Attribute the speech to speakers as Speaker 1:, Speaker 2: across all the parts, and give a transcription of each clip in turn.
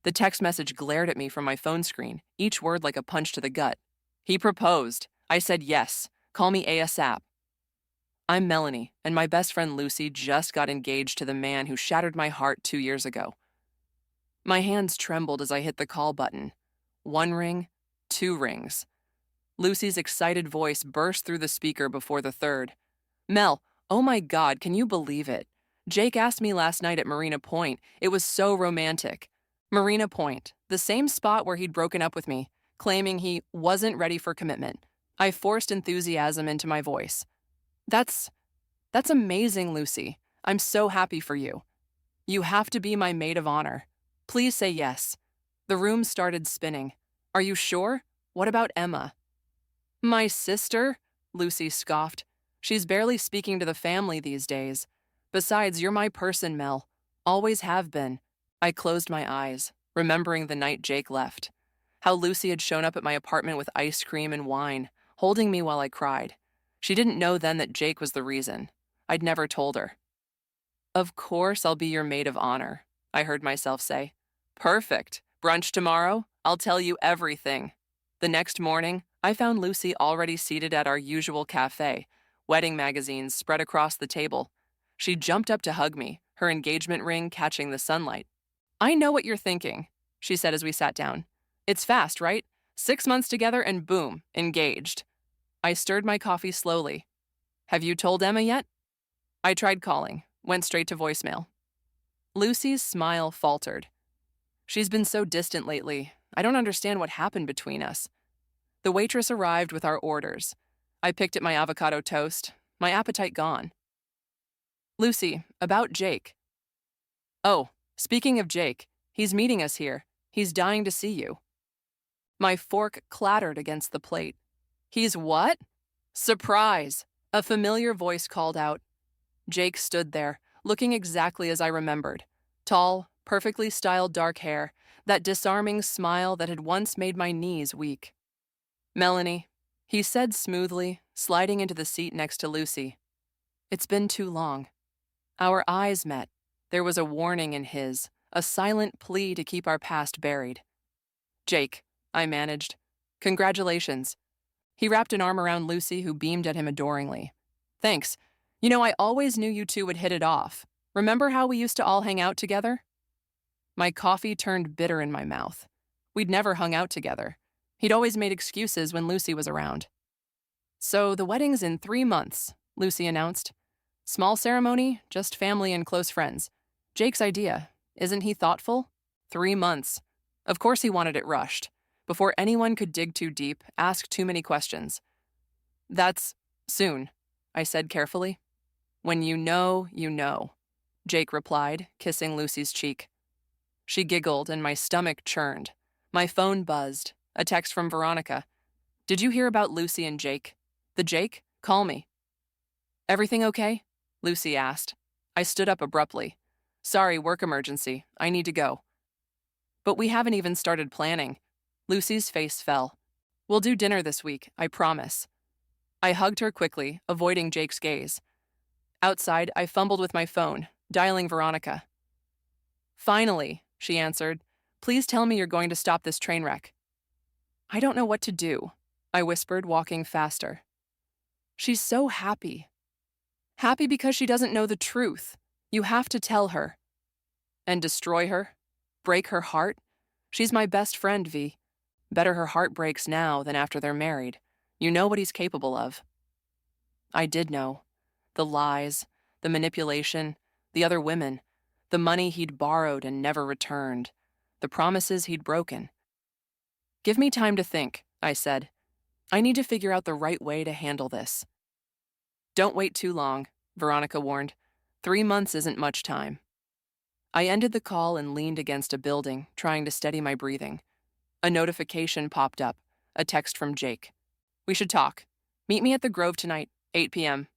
Speaker 1: The text message glared at me from my phone screen, each word like a punch to the gut. He proposed. I said yes. Call me ASAP. I'm Melanie, and my best friend Lucy just got engaged to the man who shattered my heart 2 years ago. My hands trembled as I hit the call button. 1 ring, 2 rings. Lucy's excited voice burst through the speaker before the third. Mel, oh my God, can you believe it? Jake asked me last night at Marina Point. It was so romantic. Marina Point, the same spot where he'd broken up with me, claiming he wasn't ready for commitment. I forced enthusiasm into my voice. That's amazing, Lucy. I'm so happy for you. You have to be my maid of honor. Please say yes. The room started spinning. Are you sure? What about Emma? My sister? Lucy scoffed. She's barely speaking to the family these days. Besides, you're my person, Mel. Always have been. I closed my eyes, remembering the night Jake left. How Lucy had shown up at my apartment with ice cream and wine, holding me while I cried. She didn't know then that Jake was the reason. I'd never told her. Of course I'll be your maid of honor, I heard myself say. Perfect. Brunch tomorrow? I'll tell you everything. The next morning, I found Lucy already seated at our usual cafe, wedding magazines spread across the table. She jumped up to hug me, her engagement ring catching the sunlight. I know what you're thinking, she said as we sat down. It's fast, right? 6 months together and boom, engaged. I stirred my coffee slowly. Have you told Emma yet? I tried calling, went straight to voicemail. Lucy's smile faltered. She's been so distant lately. I don't understand what happened between us. The waitress arrived with our orders. I picked at my avocado toast, my appetite gone. Lucy, about Jake. Oh, speaking of Jake, he's meeting us here. He's dying to see you. My fork clattered against the plate. He's what? Surprise! A familiar voice called out. Jake stood there, looking exactly as I remembered. Tall, perfectly styled dark hair, that disarming smile that had once made my knees weak. Melanie, he said smoothly, sliding into the seat next to Lucy. It's been too long. Our eyes met. There was a warning in his, a silent plea to keep our past buried. Jake, I managed. Congratulations. He wrapped an arm around Lucy, who beamed at him adoringly. Thanks. You know, I always knew you two would hit it off. Remember how we used to all hang out together? My coffee turned bitter in my mouth. We'd never hung out together. He'd always made excuses when Lucy was around. So the wedding's in 3 months, Lucy announced. Small ceremony, just family and close friends. Jake's idea. Isn't he thoughtful? 3 months. Of course he wanted it rushed. Before anyone could dig too deep, ask too many questions. That's soon, I said carefully. When you know, you know, Jake replied, kissing Lucy's cheek. She giggled and my stomach churned. My phone buzzed. A text from Veronica. Did you hear about Lucy and Jake? The Jake? Call me. Everything okay? Lucy asked. I stood up abruptly. Sorry, work emergency. I need to go. But we haven't even started planning. Lucy's face fell. We'll do dinner this week, I promise. I hugged her quickly, avoiding Jake's gaze. Outside, I fumbled with my phone, dialing Veronica. Finally, she answered. Please tell me you're going to stop this train wreck. I don't know what to do, I whispered, walking faster. She's so happy. Happy because she doesn't know the truth. You have to tell her. And destroy her? Break her heart? She's my best friend, V. Better her heart breaks now than after they're married. You know what he's capable of. I did know. The lies, the manipulation, the other women, the money he'd borrowed and never returned, the promises he'd broken. Give me time to think, I said. I need to figure out the right way to handle this. Don't wait too long, Veronica warned. 3 months isn't much time. I ended the call and leaned against a building, trying to steady my breathing. A notification popped up, a text from Jake. We should talk. Meet me at the Grove tonight, 8 p.m.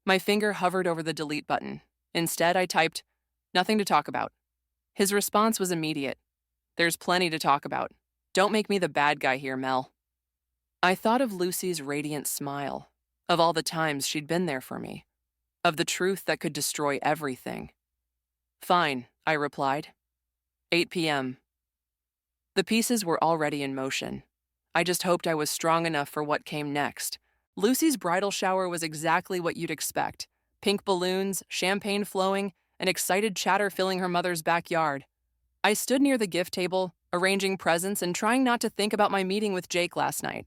Speaker 1: My finger hovered over the delete button. Instead, I typed, nothing to talk about. His response was immediate. There's plenty to talk about. Don't make me the bad guy here, Mel. I thought of Lucy's radiant smile, of all the times she'd been there for me, of the truth that could destroy everything. Fine, I replied. 8 p.m. The pieces were already in motion. I just hoped I was strong enough for what came next. Lucy's bridal shower was exactly what you'd expect. Pink balloons, champagne flowing, and excited chatter filling her mother's backyard. I stood near the gift table, arranging presents and trying not to think about my meeting with Jake last night.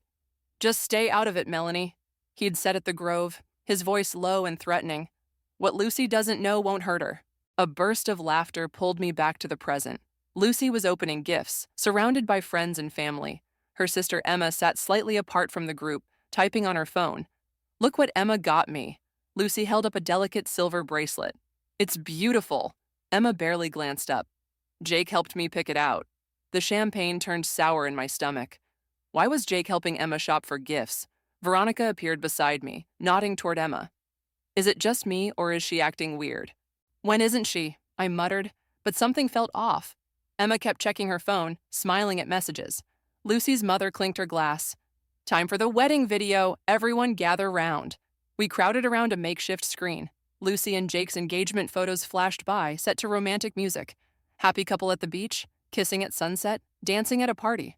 Speaker 1: "Just stay out of it, Melanie," he'd said at the Grove, his voice low and threatening. "What Lucy doesn't know won't hurt her." A burst of laughter pulled me back to the present. Lucy was opening gifts, surrounded by friends and family. Her sister Emma sat slightly apart from the group, typing on her phone. "Look what Emma got me." Lucy held up a delicate silver bracelet. "It's beautiful." Emma barely glanced up. Jake helped me pick it out. The champagne turned sour in my stomach. Why was Jake helping Emma shop for gifts? Veronica appeared beside me, nodding toward Emma. "Is it just me, or is she acting weird?" "When isn't she?" I muttered, but something felt off. Emma kept checking her phone, smiling at messages. Lucy's mother clinked her glass. "Time for the wedding video. Everyone gather round." We crowded around a makeshift screen. Lucy and Jake's engagement photos flashed by, set to romantic music. Happy couple at the beach, kissing at sunset, dancing at a party.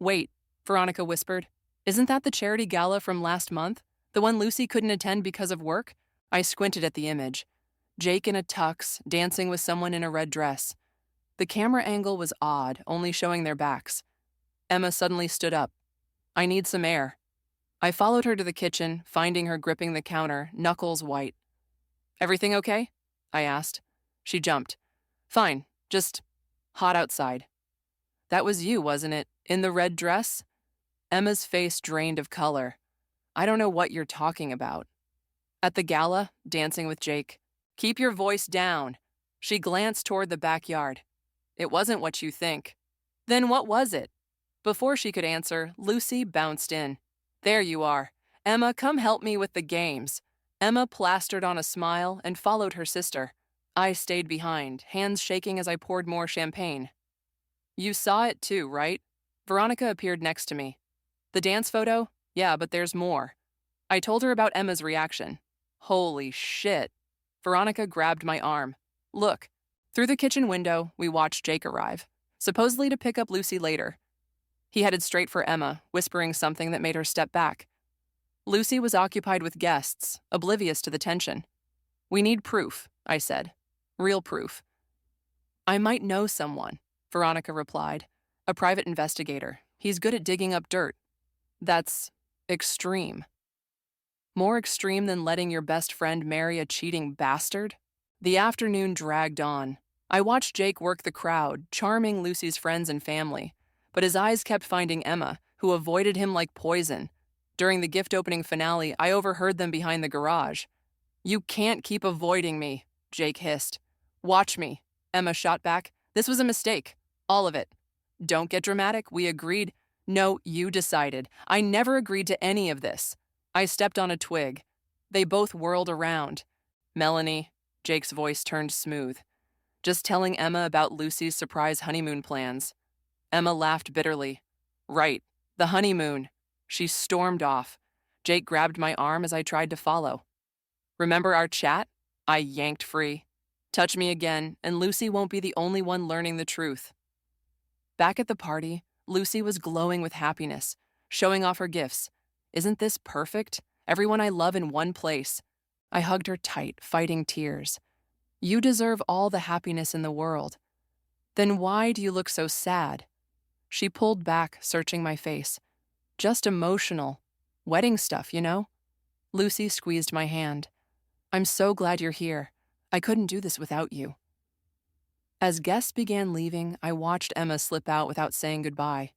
Speaker 1: "Wait," Veronica whispered. "Isn't that the charity gala from last month? The one Lucy couldn't attend because of work?" I squinted at the image. Jake in a tux, dancing with someone in a red dress. The camera angle was odd, only showing their backs. Emma suddenly stood up. "I need some air." I followed her to the kitchen, finding her gripping the counter, knuckles white. "Everything okay?" I asked. She jumped. "Fine, just hot outside." "That was you, wasn't it? In the red dress?" Emma's face drained of color. "I don't know what you're talking about." "At the gala, dancing with Jake." "Keep your voice down." She glanced toward the backyard. "It wasn't what you think." "Then what was it?" Before she could answer, Lucy bounced in. "There you are. Emma, come help me with the games." Emma plastered on a smile and followed her sister. I stayed behind, hands shaking as I poured more champagne. "You saw it too, right?" Veronica appeared next to me. "The dance photo? Yeah, but there's more." I told her about Emma's reaction. "Holy shit." Veronica grabbed my arm. "Look." Through the kitchen window, we watched Jake arrive, supposedly to pick up Lucy later. He headed straight for Emma, whispering something that made her step back. Lucy was occupied with guests, oblivious to the tension. "We need proof," I said. "Real proof." "I might know someone," Veronica replied. "A private investigator. He's good at digging up dirt." "That's extreme." "More extreme than letting your best friend marry a cheating bastard?" The afternoon dragged on. I watched Jake work the crowd, charming Lucy's friends and family, but his eyes kept finding Emma, who avoided him like poison. During the gift opening finale, I overheard them behind the garage. "You can't keep avoiding me," Jake hissed. "Watch me," Emma shot back. "This was a mistake. All of it." "Don't get dramatic. We agreed." "No, you decided. I never agreed to any of this." I stepped on a twig. They both whirled around. "Melanie," Jake's voice turned smooth. "Just telling Emma about Lucy's surprise honeymoon plans." Emma laughed bitterly. "Right, the honeymoon." She stormed off. Jake grabbed my arm as I tried to follow. "Remember our chat?" I yanked free. "Touch me again, and Lucy won't be the only one learning the truth." Back at the party, Lucy was glowing with happiness, showing off her gifts. "Isn't this perfect? Everyone I love in one place." I hugged her tight, fighting tears. "You deserve all the happiness in the world." "Then why do you look so sad?" She pulled back, searching my face. "Just emotional. Wedding stuff, you know?" Lucy squeezed my hand. "I'm so glad you're here. I couldn't do this without you." As guests began leaving, I watched Emma slip out without saying goodbye.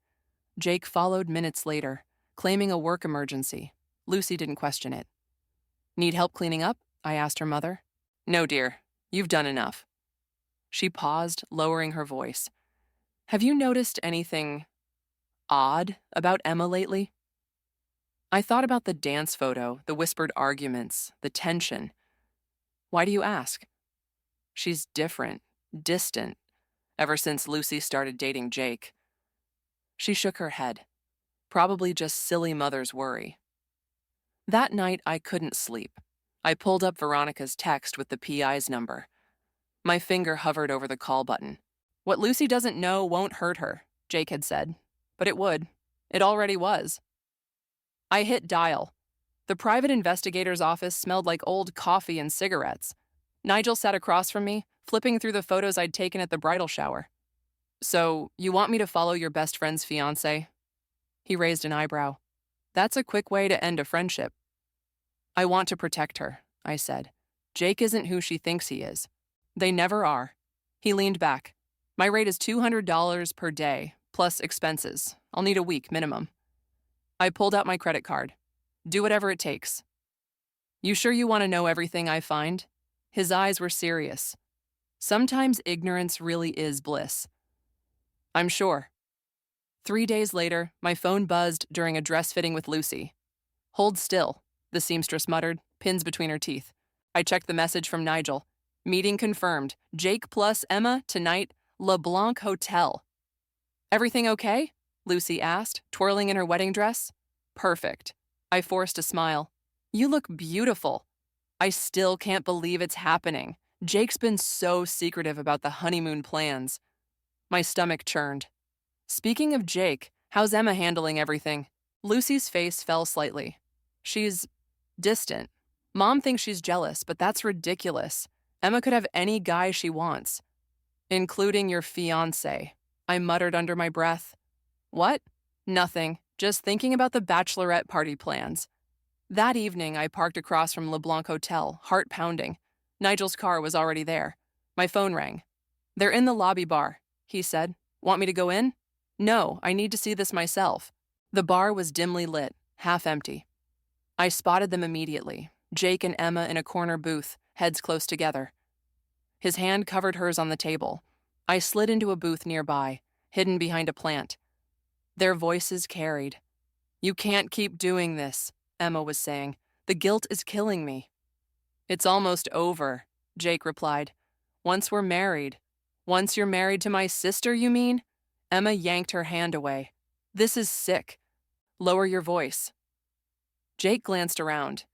Speaker 1: Jake followed minutes later, claiming a work emergency. Lucy didn't question it. "Need help cleaning up?" I asked her mother. "No, dear. You've done enough." She paused, lowering her voice. "Have you noticed anything odd about Emma lately?" I thought about the dance photo, the whispered arguments, the tension. "Why do you ask?" "She's different, distant, ever since Lucy started dating Jake." She shook her head. "Probably just silly mother's worry." That night, I couldn't sleep. I pulled up Veronica's text with the PI's number. My finger hovered over the call button. "What Lucy doesn't know won't hurt her. Jake had said. But it would. It already was. I hit dial. The private investigator's office smelled like old coffee and cigarettes. Nigel sat across from me, flipping through the photos I'd taken at the bridal shower. "So, you want me to follow your best friend's fiance?" He raised an eyebrow. "That's a quick way to end a friendship." "I want to protect her," I said. "Jake isn't who she thinks he is. They never are." He leaned back. "My rate is $200 per day, plus expenses. I'll need a week minimum." I pulled out my credit card. "Do whatever it takes." "You sure you want to know everything I find?" His eyes were serious. Sometimes ignorance really is bliss. "I'm sure." 3 days later, my phone buzzed during a dress fitting with Lucy. "Hold still," the seamstress muttered, pins between her teeth. I checked the message from Nigel. "Meeting confirmed. Jake plus Emma tonight, LeBlanc Hotel." "Everything okay?" Lucy asked, twirling in her wedding dress. "Perfect." I forced a smile. "You look beautiful." I still can't believe it's happening. Jake's been so secretive about the honeymoon plans. My stomach churned. "Speaking of Jake, how's Emma handling everything?" Lucy's face fell slightly. "She's distant. Mom thinks she's jealous, but that's ridiculous. Emma could have any guy she wants. Including your fiance," I muttered under my breath. "What?" "Nothing. Just thinking about the bachelorette party plans." That evening, I parked across from LeBlanc Hotel, heart pounding. Nigel's car was already there. My phone rang. "They're in the lobby bar," he said. "Want me to go in?" "No, I need to see this myself." The bar was dimly lit, half empty. I spotted them immediately, Jake and Emma in a corner booth, heads close together. His hand covered hers on the table. I slid into a booth nearby, hidden behind a plant. Their voices carried. "You can't keep doing this," Emma was saying. "The guilt is killing me." "It's almost over," Jake replied. "Once we're married." "Once you're married to my sister, you mean?" Emma yanked her hand away. "This is sick. Lower your voice." Jake glanced around.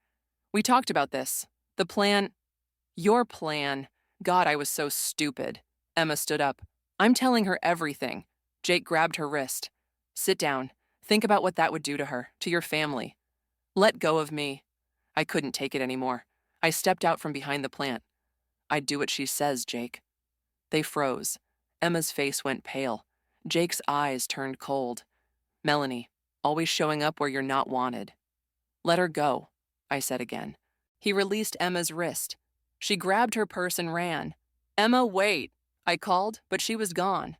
Speaker 1: "We talked about this. The plan." "Your plan." God, I was so stupid. Emma stood up. "I'm telling her everything." Jake grabbed her wrist. "Sit down. Think about what that would do to her, to your family." "Let go of me." I couldn't take it anymore. I stepped out from behind the plant. "I'd do what she says, Jake." They froze. Emma's face went pale. Jake's eyes turned cold. "Melanie, always showing up where you're not wanted." "Let her go," I said again. He released Emma's wrist. She grabbed her purse and ran. "Emma, wait," I called, but she was gone.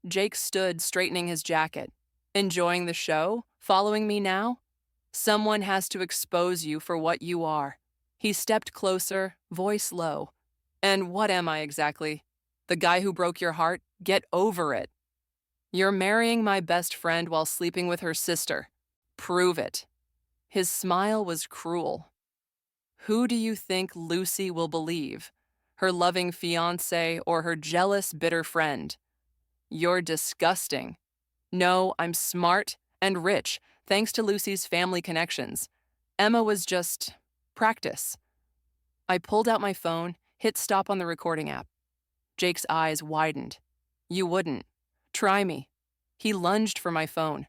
Speaker 1: Jake stood straightening his jacket. "Enjoying the show? Following me now?" "Someone has to expose you for what you are." He stepped closer, voice low. "And what am I exactly? The guy who broke your heart? Get over it." "You're marrying my best friend while sleeping with her sister. Prove it." His smile was cruel. "Who do you think Lucy will believe? Her loving fiance or her jealous, bitter friend?" "You're disgusting." "No, I'm smart and rich, thanks to Lucy's family connections. Emma was just practice." I pulled out my phone, hit stop on the recording app. Jake's eyes widened. "You wouldn't. Try me." He lunged for my phone.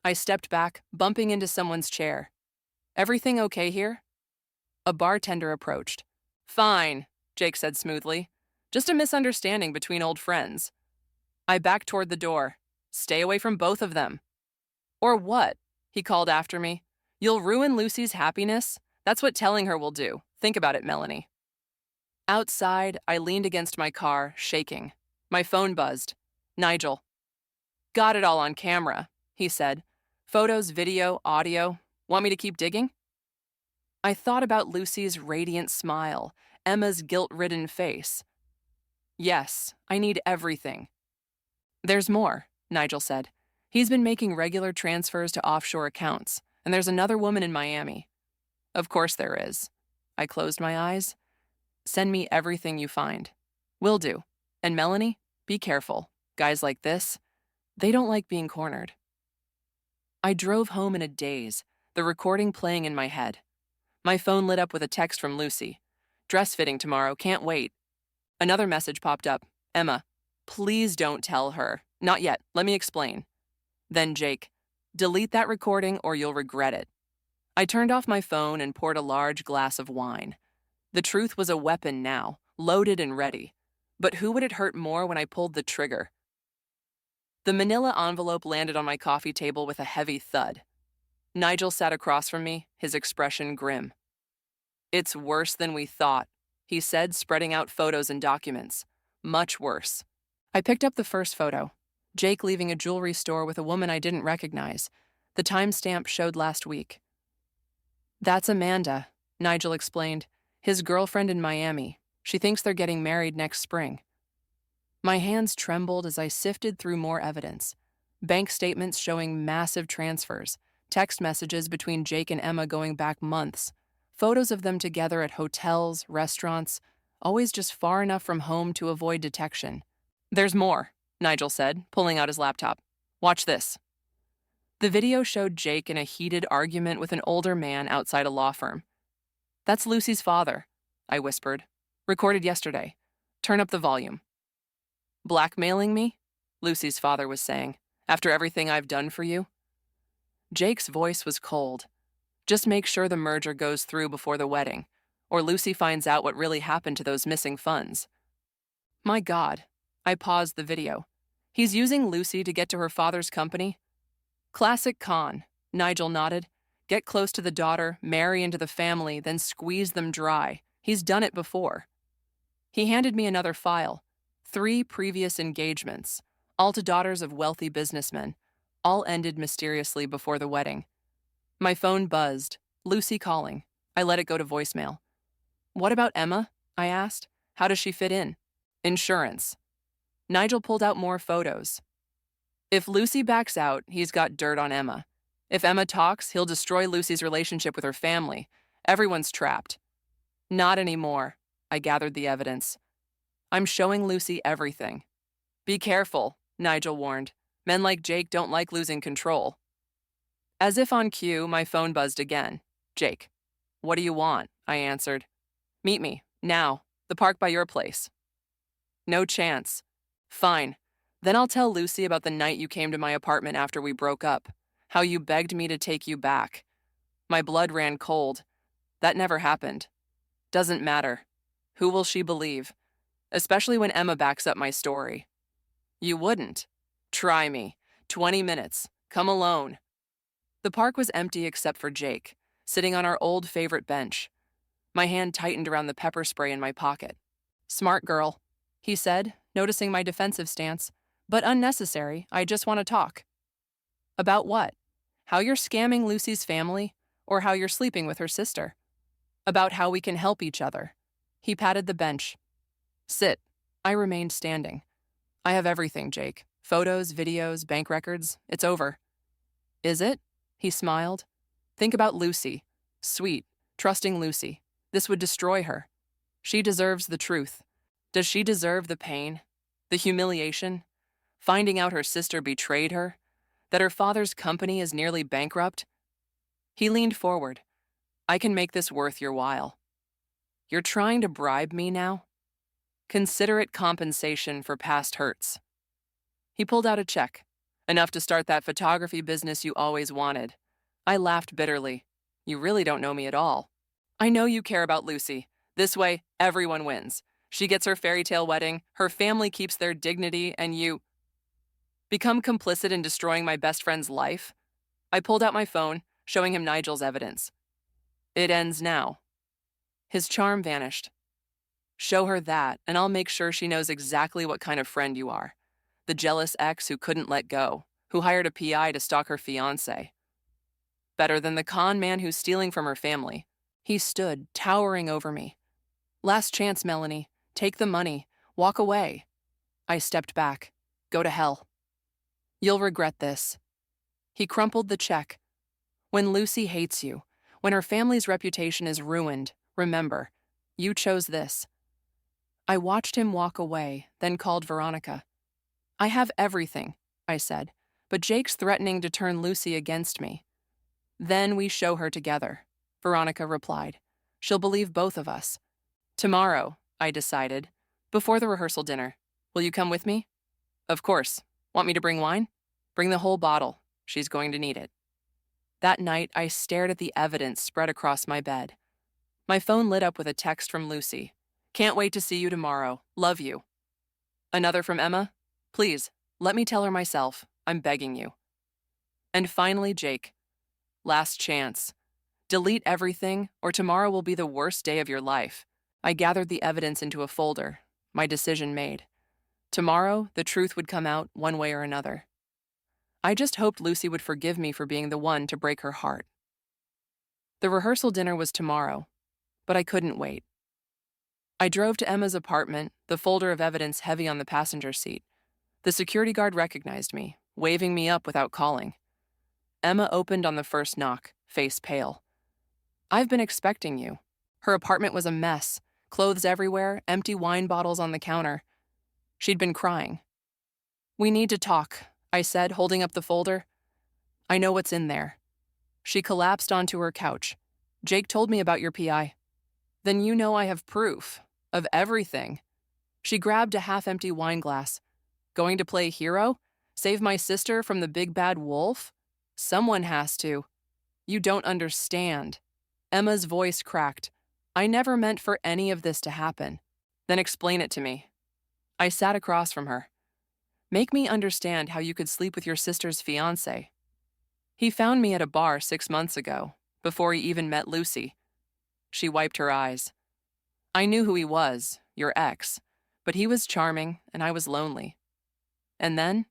Speaker 1: I stepped back, bumping into someone's chair. "Everything okay here?" A bartender approached. "Fine," Jake said smoothly. "Just a misunderstanding between old friends." I backed toward the door. "Stay away from both of them." "Or what?" he called after me. "You'll ruin Lucy's happiness? That's what telling her will do. Think about it, Melanie." Outside, I leaned against my car, shaking. My phone buzzed. Nigel. "Got it all on camera," he said. "Photos, video, audio. Want me to keep digging?" I thought about Lucy's radiant smile, Emma's guilt-ridden face. "Yes, I need everything." "There's more," Nigel said. "He's been making regular transfers to offshore accounts, and there's another woman in Miami." "Of course there is." I closed my eyes. "Send me everything you find." "Will do. And Melanie, be careful. Guys like this, they don't like being cornered." I drove home in a daze, the recording playing in my head. My phone lit up with a text from Lucy. "Dress fitting tomorrow, can't wait." Another message popped up. "Emma, please don't tell her. Not yet. Let me explain. Then Jake, delete that recording or you'll regret it. I turned off my phone and poured a large glass of wine. The truth was a weapon now, loaded and ready. But who would it hurt more when I pulled the trigger? The manila envelope landed on my coffee table with a heavy thud. Nigel sat across from me, his expression grim. It's worse than we thought, he said, spreading out photos and documents. Much worse. I picked up the first photo. Jake leaving a jewelry store with a woman I didn't recognize. The timestamp showed last week. That's Amanda, Nigel explained. His girlfriend in Miami. She thinks they're getting married next spring. My hands trembled as I sifted through more evidence. Bank statements showing massive transfers, text messages between Jake and Emma going back months, photos of them together at hotels, restaurants, always just far enough from home to avoid detection. There's more, Nigel said, pulling out his laptop. Watch this. The video showed Jake in a heated argument with an older man outside a law firm. That's Lucy's father, I whispered. Recorded yesterday. Turn up the volume. Blackmailing me? Lucy's father was saying, after everything I've done for you? Jake's voice was cold. Just make sure the merger goes through before the wedding, or Lucy finds out what really happened to those missing funds. My God, I paused the video. He's using Lucy to get to her father's company? Classic con, Nigel nodded. Get close to the daughter, marry into the family, then squeeze them dry. He's done it before. He handed me another file. 3 previous engagements, all to daughters of wealthy businessmen, all ended mysteriously before the wedding. My phone buzzed. Lucy calling. I let it go to voicemail. What about Emma? I asked. How does she fit in? Insurance. Nigel pulled out more photos. If Lucy backs out, he's got dirt on Emma. If Emma talks, he'll destroy Lucy's relationship with her family. Everyone's trapped. Not anymore. I gathered the evidence. I'm showing Lucy everything. Be careful, Nigel warned. Men like Jake don't like losing control. As if on cue, my phone buzzed again. Jake. What do you want? I answered. Meet me, now. The park by your place. No chance. Fine. Then I'll tell Lucy about the night you came to my apartment after we broke up. How you begged me to take you back. My blood ran cold. That never happened. Doesn't matter. Who will she believe? Especially when Emma backs up my story. You wouldn't. Try me. 20 minutes. Come alone. The park was empty except for Jake, sitting on our old favorite bench. My hand tightened around the pepper spray in my pocket. Smart girl, he said, noticing my defensive stance. But unnecessary. I just want to talk. About what? How you're scamming Lucy's family, or how you're sleeping with her sister? About how we can help each other. He patted the bench. Sit. I remained standing. I have everything, Jake. Photos, videos, bank records. It's over. Is it? He smiled. Think about Lucy. Sweet, trusting Lucy. This would destroy her. She deserves the truth. Does she deserve the pain? The humiliation? Finding out her sister betrayed her? That her father's company is nearly bankrupt? He leaned forward. I can make this worth your while. You're trying to bribe me now? Consider it compensation for past hurts. He pulled out a check, enough to start that photography business you always wanted. I laughed bitterly. You really don't know me at all. I know you care about Lucy. This way, everyone wins. She gets her fairy tale wedding, her family keeps their dignity, and you become complicit in destroying my best friend's life. I pulled out my phone, showing him Nigel's evidence. It ends now. His charm vanished. Show her that, and I'll make sure she knows exactly what kind of friend you are. The jealous ex who couldn't let go, who hired a PI to stalk her fiance. Better than the con man who's stealing from her family. He stood, towering over me. Last chance, Melanie. Take the money. Walk away. I stepped back. Go to hell. You'll regret this. He crumpled the check. When Lucy hates you, when her family's reputation is ruined, remember, you chose this. I watched him walk away, then called Veronica. I have everything, I said, but Jake's threatening to turn Lucy against me. Then we show her together, Veronica replied. She'll believe both of us. Tomorrow, I decided, before the rehearsal dinner. Will you come with me? Of course. Want me to bring wine? Bring the whole bottle. She's going to need it. That night, I stared at the evidence spread across my bed. My phone lit up with a text from Lucy. Can't wait to see you tomorrow. Love you. Another from Emma. Please, let me tell her myself. I'm begging you. And finally, Jake. Last chance. Delete everything, or tomorrow will be the worst day of your life. I gathered the evidence into a folder. My decision made. Tomorrow, the truth would come out one way or another. I just hoped Lucy would forgive me for being the one to break her heart. The rehearsal dinner was tomorrow, but I couldn't wait. I drove to Emma's apartment, the folder of evidence heavy on the passenger seat. The security guard recognized me, waving me up without calling. Emma opened on the first knock, face pale. I've been expecting you. Her apartment was a mess, clothes everywhere, empty wine bottles on the counter. She'd been crying. We need to talk, I said, holding up the folder. I know what's in there. She collapsed onto her couch. Jake told me about your PI. Then you know I have proof of everything. She grabbed a half-empty wine glass. Going to play hero? Save my sister from the big bad wolf? Someone has to. You don't understand. Emma's voice cracked. I never meant for any of this to happen. Then explain it to me. I sat across from her. Make me understand how you could sleep with your sister's fiance. He found me at a bar 6 months ago, before he even met Lucy. She wiped her eyes. I knew who he was, your ex, but he was charming and I was lonely. And then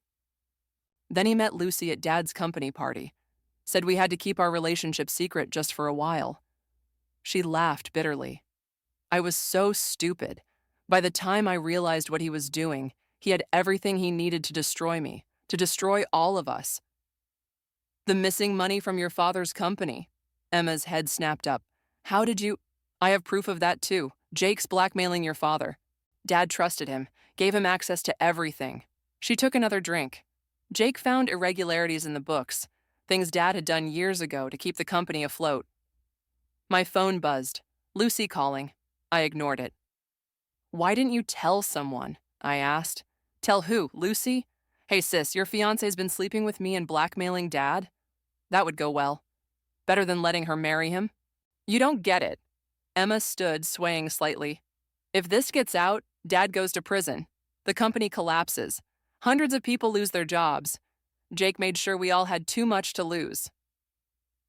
Speaker 1: he met Lucy at Dad's company party. Said we had to keep our relationship secret just for a while. She laughed bitterly. I was so stupid. By the time I realized what he was doing, he had everything he needed to destroy me, to destroy all of us. The missing money from your father's company. Emma's head snapped up. How did you? I have proof of that too. Jake's blackmailing your father. Dad trusted him, gave him access to everything. She took another drink. Jake found irregularities in the books, things Dad had done years ago to keep the company afloat. My phone buzzed. Lucy calling. I ignored it. Why didn't you tell someone? I asked. Tell who? Lucy? Hey sis, your fiance's been sleeping with me and blackmailing Dad? That would go well. Better than letting her marry him. You don't get it. Emma stood, swaying slightly. If this gets out, Dad goes to prison. The company collapses. Hundreds of people lose their jobs. Jake made sure we all had too much to lose.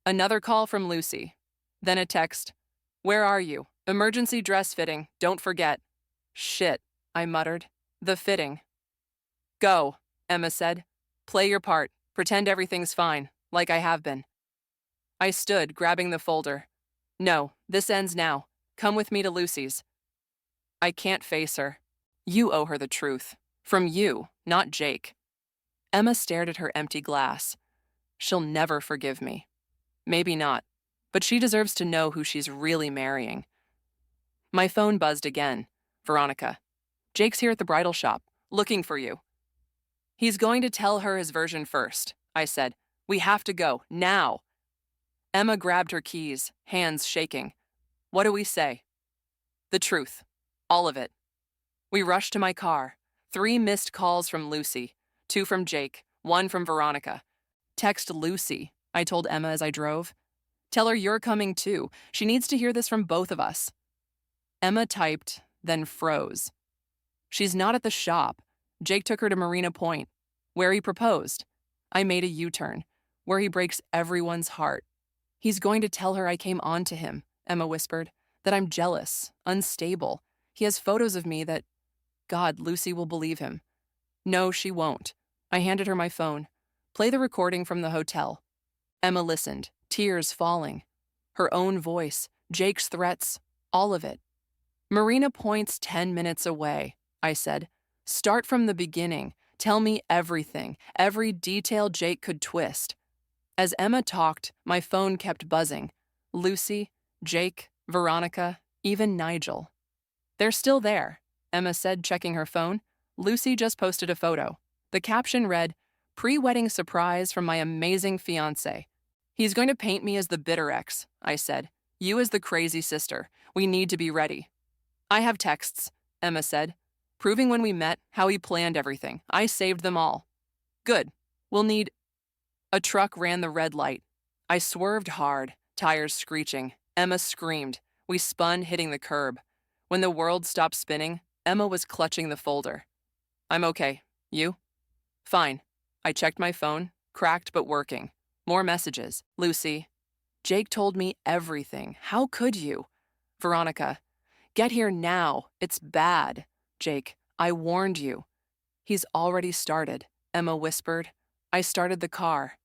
Speaker 1: Another call from Lucy. Then a text. Where are you? Emergency dress fitting. Don't forget. Shit, I muttered. The fitting. Go, Emma said. Play your part. Pretend everything's fine, like I have been. I stood, grabbing the folder. No, this ends now. Come with me to Lucy's. I can't face her. You owe her the truth. From you, not Jake. Emma stared at her empty glass. She'll never forgive me. Maybe not, but she deserves to know who she's really marrying. My phone buzzed again. Veronica. Jake's here at the bridal shop, looking for you. He's going to tell her his version first, I said. We have to go, now. Emma grabbed her keys, hands shaking. What do we say? The truth. All of it. We rushed to my car. 3 missed calls from Lucy, 2 from Jake, 1 from Veronica. Text Lucy, I told Emma as I drove. Tell her you're coming too. She needs to hear this from both of us. Emma typed, then froze. She's not at the shop. Jake took her to Marina Point, where he proposed. I made a U-turn, where he breaks everyone's heart. He's going to tell her I came on to him, Emma whispered, that I'm jealous, unstable. He has photos of me that... God, Lucy will believe him. No, she won't. I handed her my phone. Play the recording from the hotel. Emma listened, tears falling. Her own voice, Jake's threats, all of it. Marina Point's 10 minutes away, I said. Start from the beginning. Tell me everything, every detail Jake could twist. As Emma talked, my phone kept buzzing. Lucy, Jake, Veronica, even Nigel. They're still there, Emma said, checking her phone. Lucy just posted a photo. The caption read, "Pre-wedding surprise from my amazing fiance." He's going to paint me as the bitter ex, I said. You as the crazy sister. We need to be ready. I have texts, Emma said, proving when we met how he planned everything. I saved them all. Good. We'll need. A truck ran the red light. I swerved hard, tires screeching. Emma screamed. We spun, hitting the curb. When the world stopped spinning, Emma was clutching the folder. I'm okay. You? Fine. I checked my phone, cracked but working. More messages. Lucy. Jake told me everything. How could you? Veronica. Get here now. It's bad. Jake. I warned you. He's already started, Emma whispered. I started the car.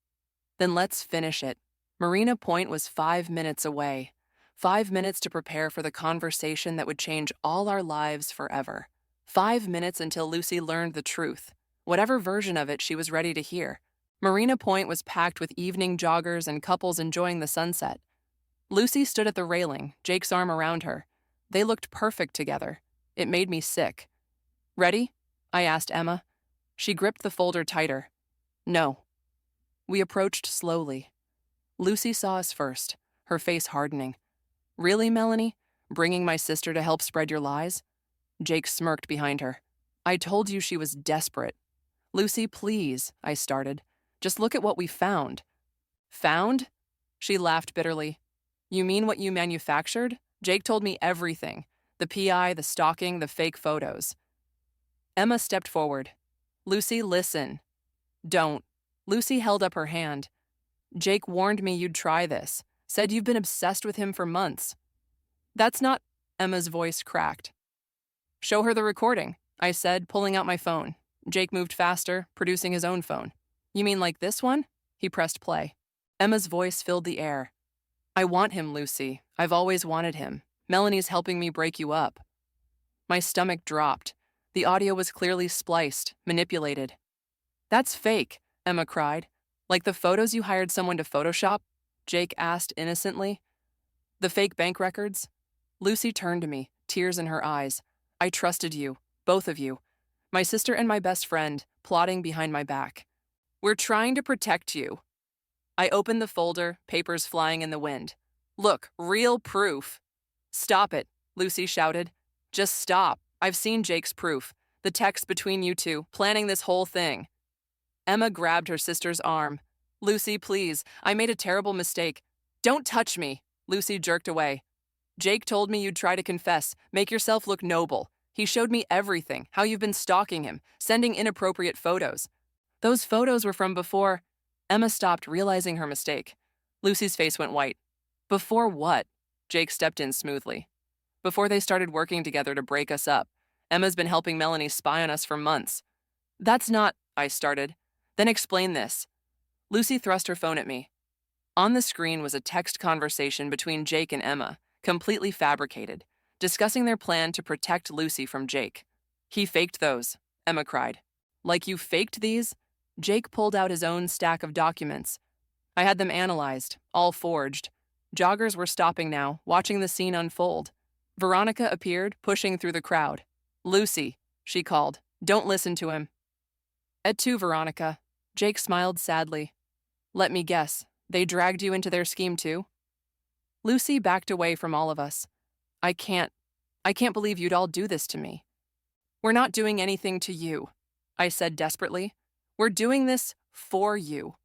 Speaker 1: Then let's finish it. Marina Point was 5 minutes away. 5 minutes to prepare for the conversation that would change all our lives forever. 5 minutes until Lucy learned the truth, whatever version of it she was ready to hear. Marina Point was packed with evening joggers and couples enjoying the sunset. Lucy stood at the railing, Jake's arm around her. They looked perfect together. It made me sick. Ready? I asked Emma. She gripped the folder tighter. No. We approached slowly. Lucy saw us first, her face hardening. Really, Melanie? Bringing my sister to help spread your lies? Jake smirked behind her. I told you she was desperate. Lucy, please, I started. Just look at what we found. Found? She laughed bitterly. You mean what you manufactured? Jake told me everything. The PI, the stalking, the fake photos. Emma stepped forward. Lucy, listen. Don't. Lucy held up her hand. Jake warned me you'd try this. Said you've been obsessed with him for months. That's not. Emma's voice cracked. Show her the recording, I said, pulling out my phone. Jake moved faster, producing his own phone. You mean like this one? He pressed play. Emma's voice filled the air. I want him, Lucy. I've always wanted him. Melanie's helping me break you up. My stomach dropped. The audio was clearly spliced, manipulated. That's fake, Emma cried. Like the photos you hired someone to Photoshop? Jake asked innocently. The fake bank records? Lucy turned to me, tears in her eyes. I trusted you, both of you. My sister and my best friend, plotting behind my back. We're trying to protect you. I opened the folder, papers flying in the wind. Look, real proof. Stop it, Lucy shouted. Just stop. I've seen Jake's proof. The text between you two, planning this whole thing. Emma grabbed her sister's arm. Lucy, please. I made a terrible mistake. Don't touch me. Lucy jerked away. Jake told me you'd try to confess, make yourself look noble. He showed me everything, how you've been stalking him, sending inappropriate photos. Those photos were from before. Emma stopped, realizing her mistake. Lucy's face went white. Before what? Jake stepped in smoothly. Before they started working together to break us up. Emma's been helping Melanie spy on us for months. That's not, I started. Then explain this. Lucy thrust her phone at me. On the screen was a text conversation between Jake and Emma, completely fabricated, discussing their plan to protect Lucy from Jake. He faked those, Emma cried. Like you faked these? Jake pulled out his own stack of documents. I had them analyzed, all forged. Joggers were stopping now, watching the scene unfold. Veronica appeared, pushing through the crowd. Lucy, she called. Don't listen to him. At 2, Veronica. Jake smiled sadly. Let me guess, they dragged you into their scheme too? Lucy backed away from all of us. I can't believe you'd all do this to me. We're not doing anything to you, I said desperately. We're doing this for you.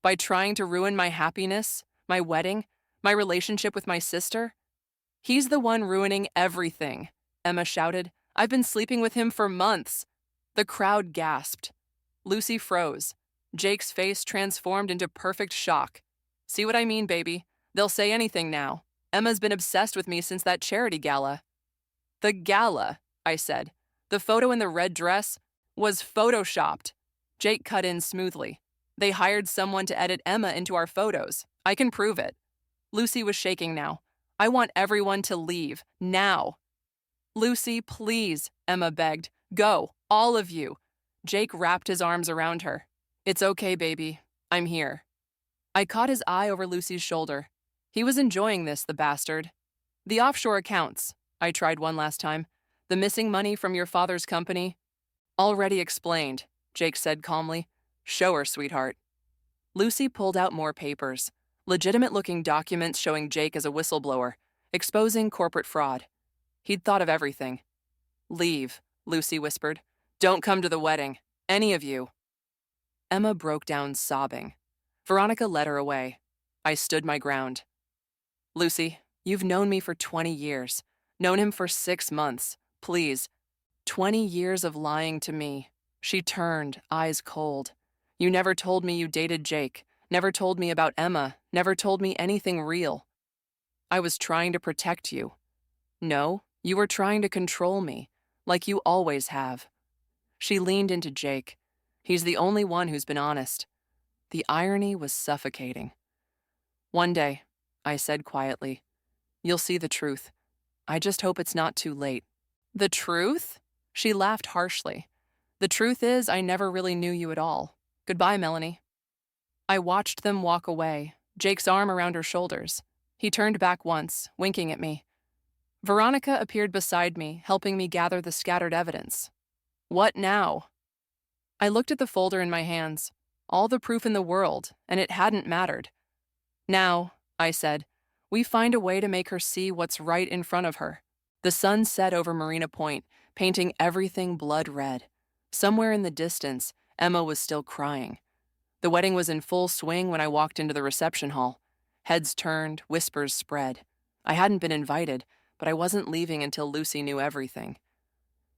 Speaker 1: By trying to ruin my happiness, my wedding, my relationship with my sister. He's the one ruining everything, Emma shouted. I've been sleeping with him for months. The crowd gasped. Lucy froze. Jake's face transformed into perfect shock. See what I mean, baby? They'll say anything now. Emma's been obsessed with me since that charity gala. The gala, I said. The photo in the red dress was photoshopped. Jake cut in smoothly. They hired someone to edit Emma into our photos. I can prove it. Lucy was shaking now. I want everyone to leave, now. Lucy, please, Emma begged. Go, all of you. Jake wrapped his arms around her. It's okay, baby. I'm here. I caught his eye over Lucy's shoulder. He was enjoying this, the bastard. The offshore accounts. I tried one last time. The missing money from your father's company. Already explained, Jake said calmly. Show her, sweetheart. Lucy pulled out more papers. Legitimate-looking documents showing Jake as a whistleblower, exposing corporate fraud. He'd thought of everything. Leave, Lucy whispered. Don't come to the wedding. Any of you. Emma broke down sobbing. Veronica led her away. I stood my ground. Lucy, you've known me for 20 years. Known him for 6 months. Please. 20 years of lying to me. She turned, eyes cold. You never told me you dated Jake. Never told me about Emma. Never told me anything real. I was trying to protect you. No, you were trying to control me, like you always have. She leaned into Jake. He's the only one who's been honest. The irony was suffocating. One day, I said quietly, you'll see the truth. I just hope it's not too late. The truth? She laughed harshly. The truth is, I never really knew you at all. Goodbye, Melanie. I watched them walk away, Jake's arm around her shoulders. He turned back once, winking at me. Veronica appeared beside me, helping me gather the scattered evidence. What now? I looked at the folder in my hands, all the proof in the world, and it hadn't mattered. Now, I said, we find a way to make her see what's right in front of her. The sun set over Marina Point, painting everything blood red. Somewhere in the distance, Emma was still crying. The wedding was in full swing when I walked into the reception hall. Heads turned, whispers spread. I hadn't been invited, but I wasn't leaving until Lucy knew everything.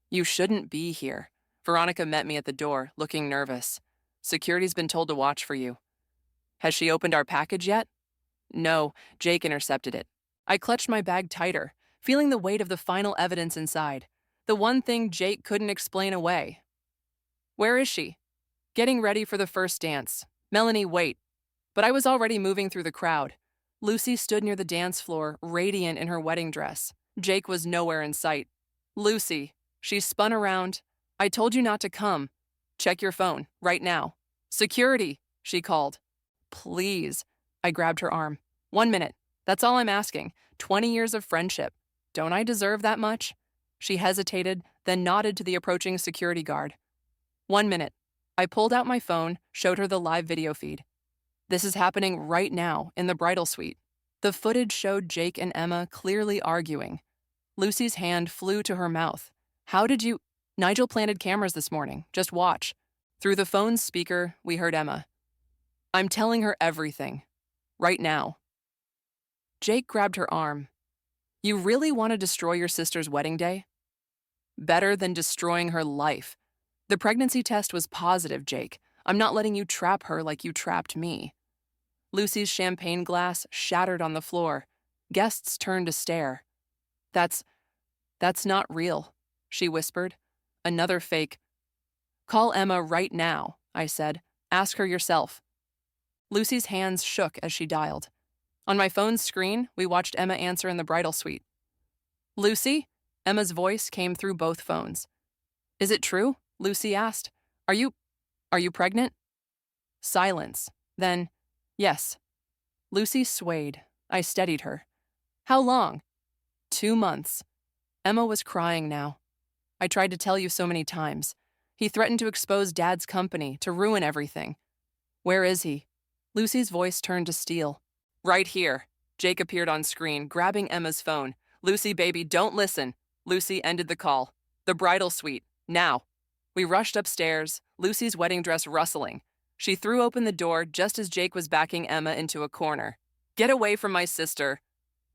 Speaker 1: You shouldn't be here. Veronica met me at the door, looking nervous. Security's been told to watch for you. Has she opened our package yet? No, Jake intercepted it. I clutched my bag tighter, feeling the weight of the final evidence inside. The one thing Jake couldn't explain away. Where is she? Getting ready for the first dance. Melanie, wait. But I was already moving through the crowd. Lucy stood near the dance floor, radiant in her wedding dress. Jake was nowhere in sight. Lucy. She spun around. I told you not to come. Check your phone, right now. Security, she called. Please. I grabbed her arm. 1 minute. That's all I'm asking. 20 years of friendship. Don't I deserve that much? She hesitated, then nodded to the approaching security guard. 1 minute. I pulled out my phone, showed her the live video feed. This is happening right now in the bridal suite. The footage showed Jake and Emma clearly arguing. Lucy's hand flew to her mouth. How did you... Nigel planted cameras this morning. Just watch. Through the phone's speaker, we heard Emma. I'm telling her everything. Right now. Jake grabbed her arm. You really want to destroy your sister's wedding day? Better than destroying her life. The pregnancy test was positive, Jake. I'm not letting you trap her like you trapped me. Lucy's champagne glass shattered on the floor. Guests turned to stare. That's not real, she whispered. Another fake. Call Emma right now, I said. Ask her yourself. Lucy's hands shook as she dialed. On my phone's screen, we watched Emma answer in the bridal suite. Lucy? Emma's voice came through both phones. Is it true? Lucy asked. Are you pregnant? Silence. Then, yes. Lucy swayed. I steadied her. How long? 2 months. Emma was crying now. I tried to tell you so many times. He threatened to expose Dad's company, to ruin everything. Where is he? Lucy's voice turned to steel. Right here. Jake appeared on screen, grabbing Emma's phone. Lucy, baby, don't listen. Lucy ended the call. The bridal suite. Now. We rushed upstairs, Lucy's wedding dress rustling. She threw open the door just as Jake was backing Emma into a corner. Get away from my sister.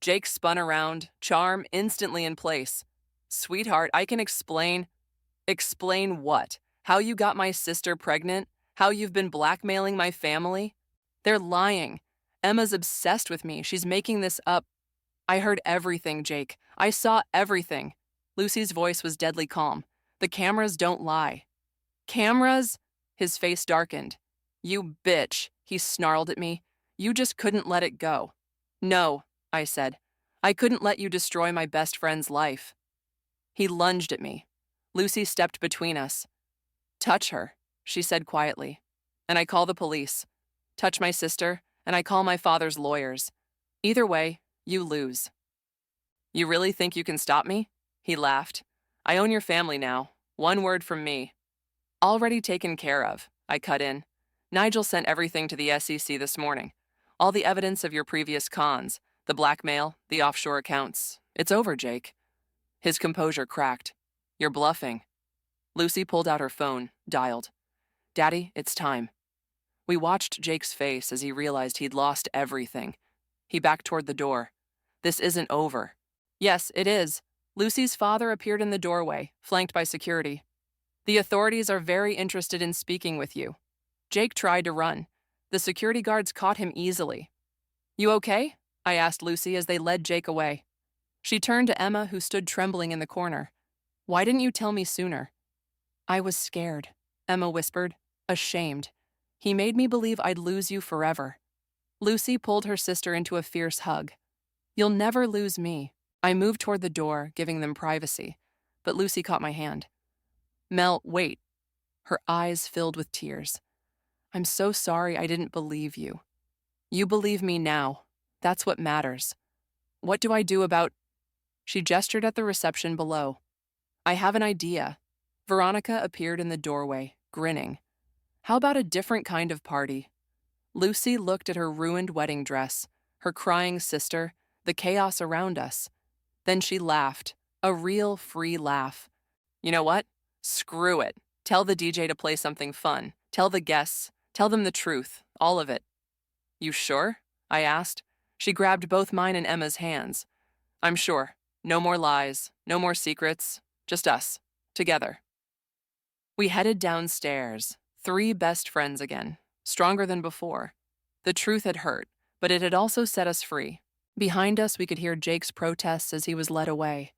Speaker 1: Jake spun around, charm instantly in place. Sweetheart, I can explain. Explain what? How you got my sister pregnant? How you've been blackmailing my family? They're lying. Emma's obsessed with me. She's making this up. I heard everything, Jake. I saw everything. Lucy's voice was deadly calm. The cameras don't lie. Cameras? His face darkened. You bitch, he snarled at me. You just couldn't let it go. No, I said. I couldn't let you destroy my best friend's life. He lunged at me. Lucy stepped between us. Touch her, she said quietly. And I call the police. Touch my sister, and I call my father's lawyers. Either way, you lose. You really think you can stop me? He laughed. I own your family now. 1 word from me. Already taken care of, I cut in. Nigel sent everything to the SEC this morning. All the evidence of your previous cons, the blackmail, the offshore accounts. It's over, Jake. His composure cracked. You're bluffing. Lucy pulled out her phone, dialed. Daddy, it's time. We watched Jake's face as he realized he'd lost everything. He backed toward the door. This isn't over. Yes, it is. Lucy's father appeared in the doorway, flanked by security. The authorities are very interested in speaking with you. Jake tried to run. The security guards caught him easily. You okay? I asked Lucy as they led Jake away. She turned to Emma, who stood trembling in the corner. Why didn't you tell me sooner? I was scared, Emma whispered, ashamed. He made me believe I'd lose you forever. Lucy pulled her sister into a fierce hug. You'll never lose me. I moved toward the door, giving them privacy, but Lucy caught my hand. Mel, wait. Her eyes filled with tears. I'm so sorry I didn't believe you. You believe me now. That's what matters. What do I do about... She gestured at the reception below. I have an idea. Veronica appeared in the doorway, grinning. How about a different kind of party? Lucy looked at her ruined wedding dress, her crying sister, the chaos around us. Then she laughed, a real free laugh. You know what? Screw it. Tell the DJ to play something fun. Tell the guests. Tell them the truth. All of it. You sure? I asked. She grabbed both mine and Emma's hands. I'm sure. No more lies. No more secrets. Just us. Together. We headed downstairs. 3 best friends again. Stronger than before. The truth had hurt, but it had also set us free. Behind us, we could hear Jake's protests as he was led away.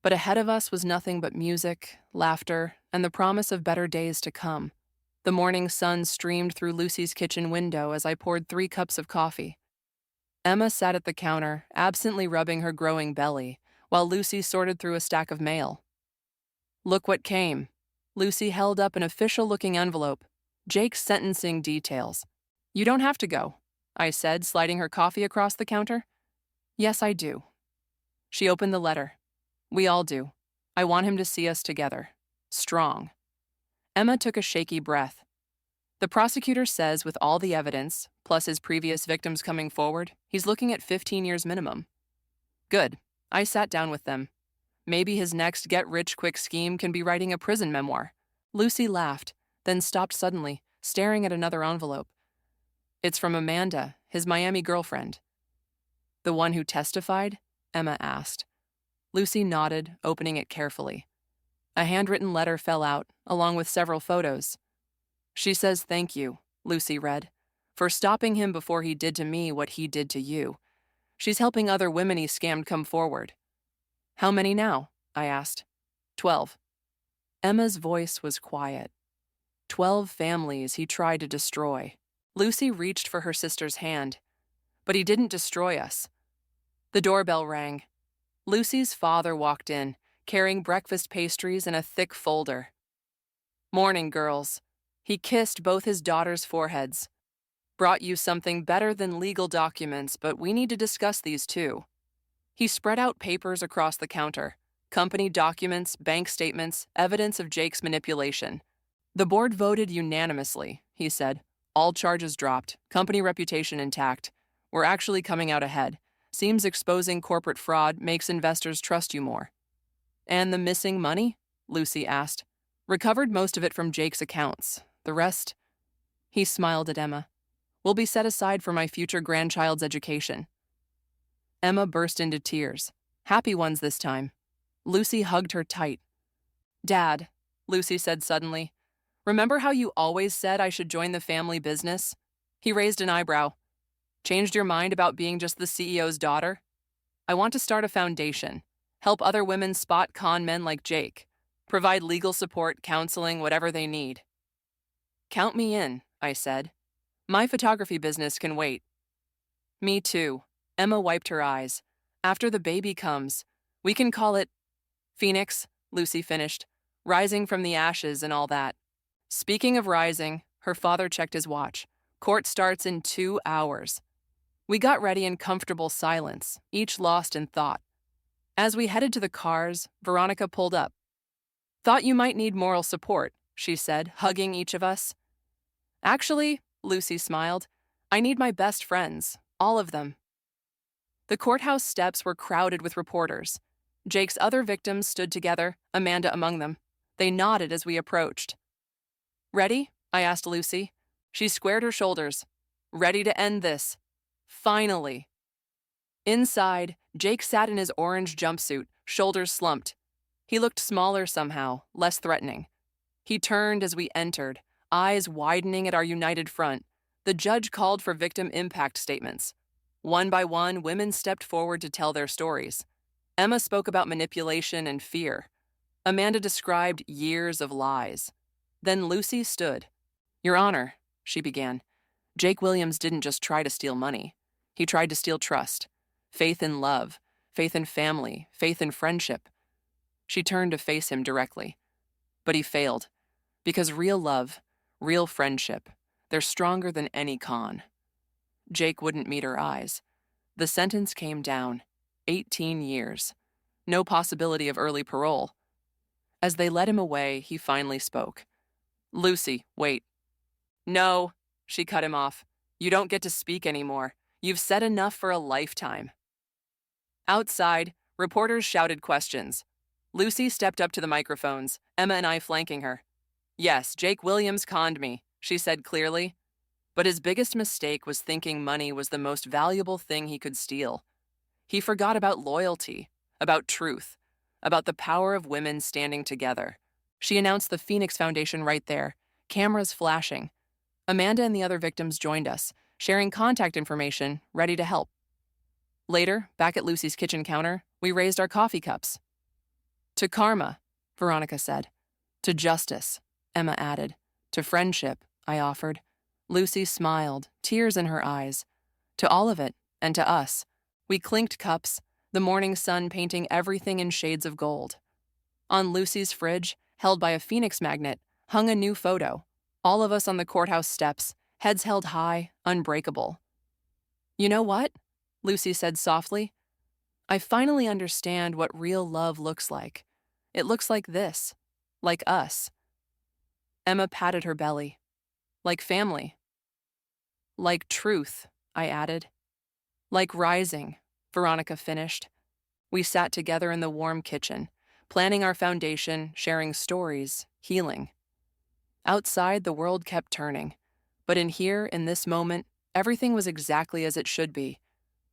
Speaker 1: But ahead of us was nothing but music, laughter, and the promise of better days to come. The morning sun streamed through Lucy's kitchen window as I poured 3 cups of coffee. Emma sat at the counter, absently rubbing her growing belly, while Lucy sorted through a stack of mail. Look what came. Lucy held up an official-looking envelope. Jake's sentencing details. You don't have to go, I said, sliding her coffee across the counter. Yes, I do. She opened the letter. We all do. I want him to see us together. Strong. Emma took a shaky breath. The prosecutor says with all the evidence, plus his previous victims coming forward, he's looking at 15 years minimum. Good. I sat down with them. Maybe his next get-rich-quick scheme can be writing a prison memoir. Lucy laughed, then stopped suddenly, staring at another envelope. It's from Amanda, his Miami girlfriend. The one who testified? Emma asked. Lucy nodded, opening it carefully. A handwritten letter fell out, along with several photos. She says thank you, Lucy read, for stopping him before he did to me what he did to you. She's helping other women he scammed come forward. How many now? I asked. 12. Emma's voice was quiet. 12 families he tried to destroy. Lucy reached for her sister's hand. But he didn't destroy us. The doorbell rang. Lucy's father walked in, carrying breakfast pastries in a thick folder. Morning, girls. He kissed both his daughters' foreheads. Brought you something better than legal documents, but we need to discuss these too. He spread out papers across the counter. Company documents, bank statements, evidence of Jake's manipulation. The board voted unanimously, he said. All charges dropped, company reputation intact. We're actually coming out ahead. Seems exposing corporate fraud makes investors trust you more. And the missing money? Lucy asked. Recovered most of it from Jake's accounts. The rest? He smiled at Emma. Will be set aside for my future grandchild's education. Emma burst into tears. Happy ones this time. Lucy hugged her tight. Dad, Lucy said suddenly, remember how you always said I should join the family business? He raised an eyebrow. Changed your mind about being just the CEO's daughter? I want to start a foundation. Help other women spot con men like Jake. Provide legal support, counseling, whatever they need. Count me in, I said. My photography business can wait. Me too. Emma wiped her eyes. After the baby comes, we can call it Phoenix, Lucy finished, rising from the ashes and all that. Speaking of rising, her father checked his watch. Court starts in 2 hours. We got ready in comfortable silence, each lost in thought. As we headed to the cars, Veronica pulled up. Thought you might need moral support, she said, hugging each of us. Actually, Lucy smiled, I need my best friends, all of them. The courthouse steps were crowded with reporters. Jake's other victims stood together, Amanda among them. They nodded as we approached. Ready? I asked Lucy. She squared her shoulders, ready to end this. Finally. Inside, Jake sat in his orange jumpsuit, shoulders slumped. He looked smaller somehow, less threatening. He turned as we entered, eyes widening at our united front. The judge called for victim impact statements. One by one, women stepped forward to tell their stories. Emma spoke about manipulation and fear. Amanda described years of lies. Then Lucy stood. "Your Honor," she began, "Jake Williams didn't just try to steal money. He tried to steal trust, faith in love, faith in family, faith in friendship." She turned to face him directly. But he failed, because real love, real friendship, they're stronger than any con. Jake wouldn't meet her eyes. The sentence came down, 18 years. No possibility of early parole. As they led him away, he finally spoke. "Lucy, wait." "No," she cut him off. "You don't get to speak anymore. You've said enough for a lifetime." Outside, reporters shouted questions. Lucy stepped up to the microphones, Emma and I flanking her. "Yes, Jake Williams conned me," she said clearly. But his biggest mistake was thinking money was the most valuable thing he could steal. He forgot about loyalty, about truth, about the power of women standing together. She announced the Phoenix Foundation right there, cameras flashing. Amanda and the other victims joined us, sharing contact information, ready to help. Later, back at Lucy's kitchen counter, we raised our coffee cups. "To karma," Veronica said. "To justice," Emma added. "To friendship," I offered. Lucy smiled, tears in her eyes. "To all of it, and to us." We clinked cups, the morning sun painting everything in shades of gold. On Lucy's fridge, held by a Phoenix magnet, hung a new photo. All of us on the courthouse steps, heads held high, unbreakable. "You know what?" Lucy said softly. "I finally understand what real love looks like. It looks like this, like us." Emma patted her belly. "Like family." "Like truth," I added. "Like rising," Veronica finished. We sat together in the warm kitchen, planning our foundation, sharing stories, healing. Outside, the world kept turning. But in here, in this moment, everything was exactly as it should be.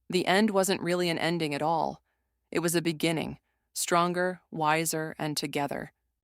Speaker 1: The end wasn't really an ending at all. It was a beginning, stronger, wiser, and together.